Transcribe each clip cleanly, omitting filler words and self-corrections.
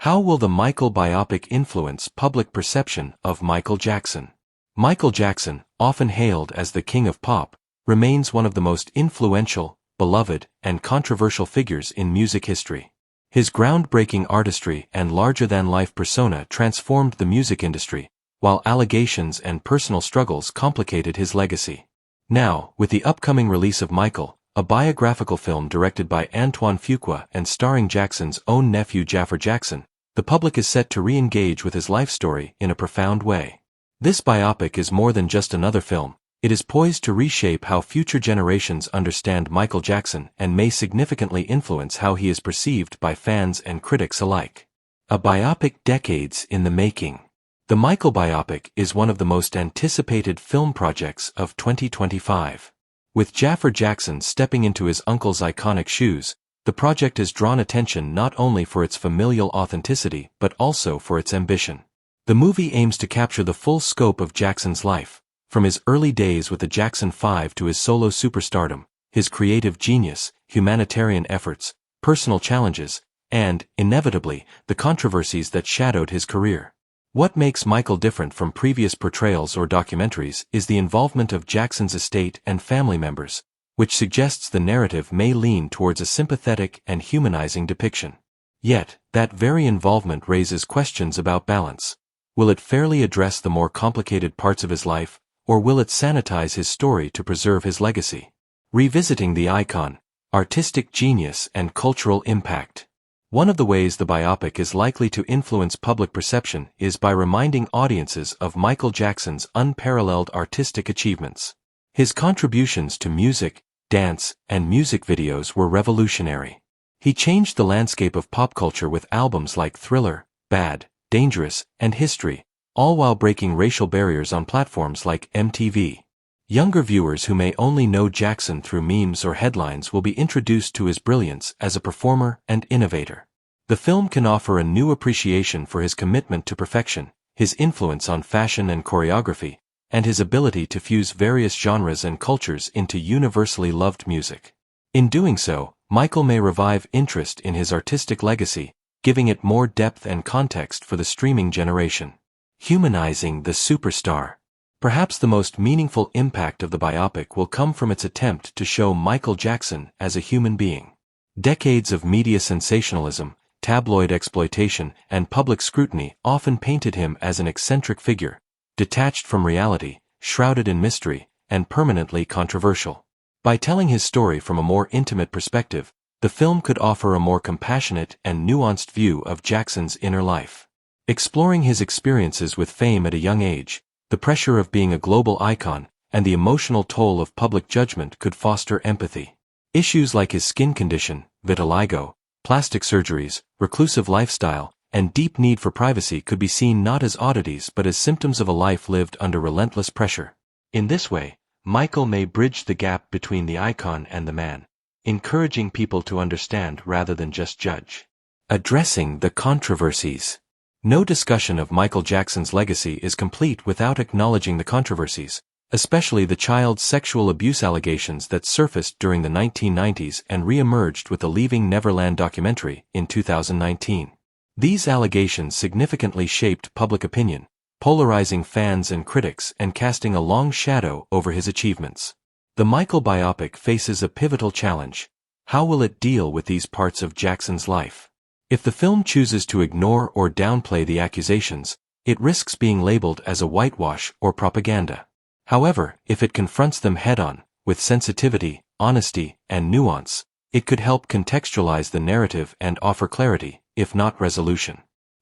How will the Michael biopic influence public perception of Michael Jackson? Michael Jackson, often hailed as the king of pop, remains one of the most influential, beloved, and controversial figures in music history. His groundbreaking artistry and larger-than-life persona transformed the music industry, while allegations and personal struggles complicated his legacy. Now, with the upcoming release of Michael, a biographical film directed by Antoine Fuqua and starring Jackson's own nephew Jaafar Jackson, the public is set to re-engage with his life story in a profound way. This biopic is more than just another film. It is poised to reshape how future generations understand Michael Jackson and may significantly influence how he is perceived by fans and critics alike. A biopic decades in the making. The Michael biopic is one of the most anticipated film projects of 2025. With Jaafar Jackson stepping into his uncle's iconic shoes, the project has drawn attention not only for its familial authenticity but also for its ambition. The movie aims to capture the full scope of Jackson's life, from his early days with the Jackson 5 to his solo superstardom, his creative genius, humanitarian efforts, personal challenges, and, inevitably, the controversies that shadowed his career. What makes Michael different from previous portrayals or documentaries is the involvement of Jackson's estate and family members, which suggests the narrative may lean towards a sympathetic and humanizing depiction. Yet, that very involvement raises questions about balance. Will it fairly address the more complicated parts of his life, or will it sanitize his story to preserve his legacy? Revisiting the icon, artistic genius and cultural impact. One of the ways the biopic is likely to influence public perception is by reminding audiences of Michael Jackson's unparalleled artistic achievements. His contributions to music, dance, and music videos were revolutionary. He changed the landscape of pop culture with albums like Thriller, Bad, Dangerous, and History, all while breaking racial barriers on platforms like MTV. Younger viewers who may only know Jackson through memes or headlines will be introduced to his brilliance as a performer and innovator. The film can offer a new appreciation for his commitment to perfection, his influence on fashion and choreography, and his ability to fuse various genres and cultures into universally loved music. In doing so, Michael may revive interest in his artistic legacy, giving it more depth and context for the streaming generation. Humanizing the superstar. Perhaps the most meaningful impact of the biopic will come from its attempt to show Michael Jackson as a human being. Decades of media sensationalism, tabloid exploitation, and public scrutiny often painted him as an eccentric figure, detached from reality, shrouded in mystery, and permanently controversial. By telling his story from a more intimate perspective, the film could offer a more compassionate and nuanced view of Jackson's inner life. Exploring his experiences with fame at a young age, the pressure of being a global icon, and the emotional toll of public judgment could foster empathy. Issues like his skin condition, vitiligo, plastic surgeries, reclusive lifestyle, and deep need for privacy could be seen not as oddities but as symptoms of a life lived under relentless pressure. In this way, Michael may bridge the gap between the icon and the man, encouraging people to understand rather than just judge. Addressing the controversies. No discussion of Michael Jackson's legacy is complete without acknowledging the controversies, especially the child sexual abuse allegations that surfaced during the 1990s and re-emerged with the Leaving Neverland documentary in 2019. These allegations significantly shaped public opinion, polarizing fans and critics and casting a long shadow over his achievements. The Michael biopic faces a pivotal challenge. How will it deal with these parts of Jackson's life? If the film chooses to ignore or downplay the accusations, it risks being labeled as a whitewash or propaganda. However, if it confronts them head-on, with sensitivity, honesty, and nuance, it could help contextualize the narrative and offer clarity, if not resolution.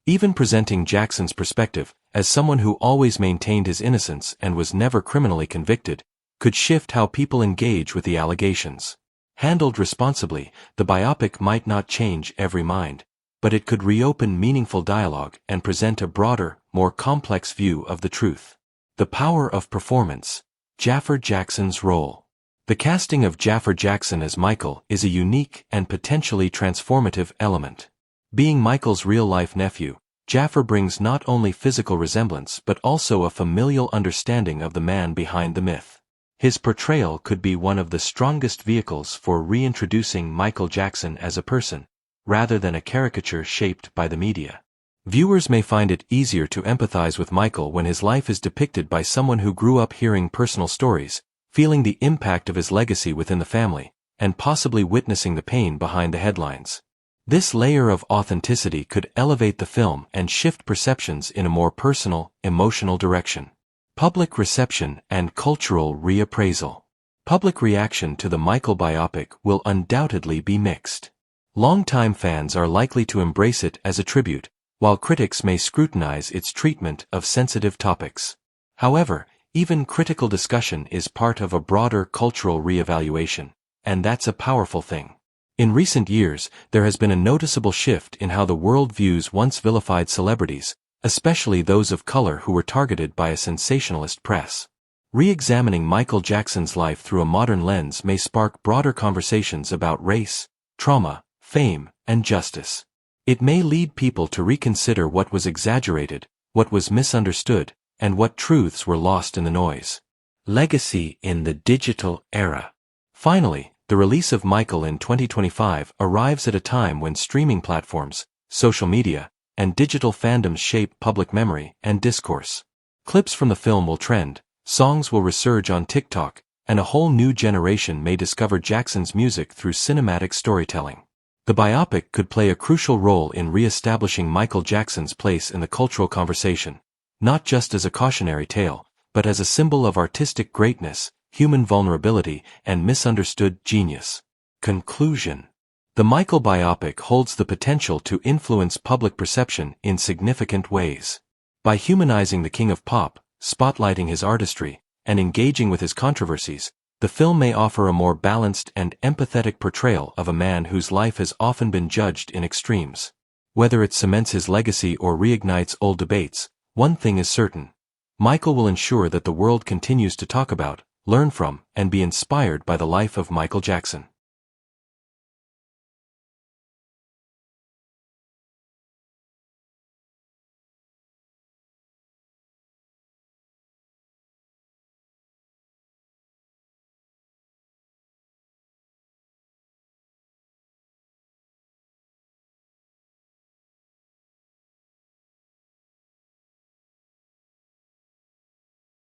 Even presenting Jackson's perspective, as someone who always maintained his innocence and was never criminally convicted, could shift how people engage with the allegations. Handled responsibly, the biopic might not change every mind, but it could reopen meaningful dialogue and present a broader, more complex view of the truth. The power of performance. Jaafar Jackson's role. The casting of Jaafar Jackson as Michael is a unique and potentially transformative element. Being Michael's real-life nephew, Jaafar brings not only physical resemblance but also a familial understanding of the man behind the myth. His portrayal could be one of the strongest vehicles for reintroducing Michael Jackson as a person, rather than a caricature shaped by the media. Viewers may find it easier to empathize with Michael when his life is depicted by someone who grew up hearing personal stories, feeling the impact of his legacy within the family, and possibly witnessing the pain behind the headlines. This layer of authenticity could elevate the film and shift perceptions in a more personal, emotional direction. Public reception and cultural reappraisal. Public reaction to the Michael biopic will undoubtedly be mixed. Longtime fans are likely to embrace it as a tribute, while critics may scrutinize its treatment of sensitive topics. However, even critical discussion is part of a broader cultural reevaluation, and that's a powerful thing. In recent years, there has been a noticeable shift in how the world views once vilified celebrities, especially those of color who were targeted by a sensationalist press. Re-examining Michael Jackson's life through a modern lens may spark broader conversations about race, trauma, fame, and justice. It may lead people to reconsider what was exaggerated, what was misunderstood, and what truths were lost in the noise. Legacy in the digital era. Finally, the release of Michael in 2025 arrives at a time when streaming platforms, social media, and digital fandoms shape public memory and discourse. Clips from the film will trend, songs will resurge on TikTok, and a whole new generation may discover Jackson's music through cinematic storytelling. The biopic could play a crucial role in re-establishing Michael Jackson's place in the cultural conversation, not just as a cautionary tale, but as a symbol of artistic greatness, human vulnerability, and misunderstood genius. Conclusion. The Michael biopic holds the potential to influence public perception in significant ways. By humanizing the king of pop, spotlighting his artistry, and engaging with his controversies, the film may offer a more balanced and empathetic portrayal of a man whose life has often been judged in extremes. Whether it cements his legacy or reignites old debates, one thing is certain. Michael will ensure that the world continues to talk about, learn from, and be inspired by the life of Michael Jackson.